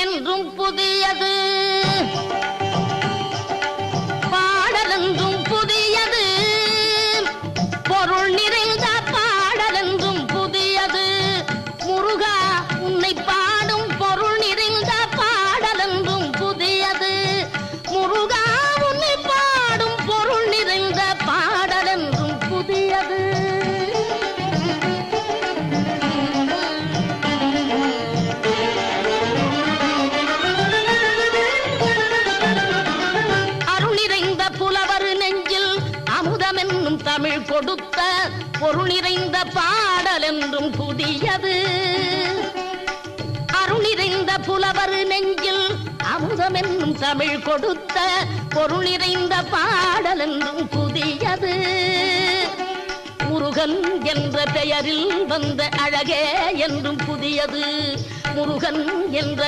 என்றும் புதியது, பாடலென்றும் புதியது, பொருள் நிறைந்த பாடலென்றும் புதியது. முருகா உன்னை பாடும் பொருள் நிறைந்த பாடலென்றும் புதியது. முருகா உன்னை பாடும் பொருள் நிறைந்த பாடலென்றும் புதியது. தமிழ் கொடுத்த பொருள் நிறைந்த பாடல் என்றும் புதியது. அருள் நிறைந்த புலவர் நெஞ்சில் அமுதம் என்னும் தமிழ் கொடுத்த பொருள் நிறைந்த பாடல் என்றும் புதியது. முருகன் என்ற பெயரில் வந்த அழகே என்றும் புதியது. முருகன் என்ற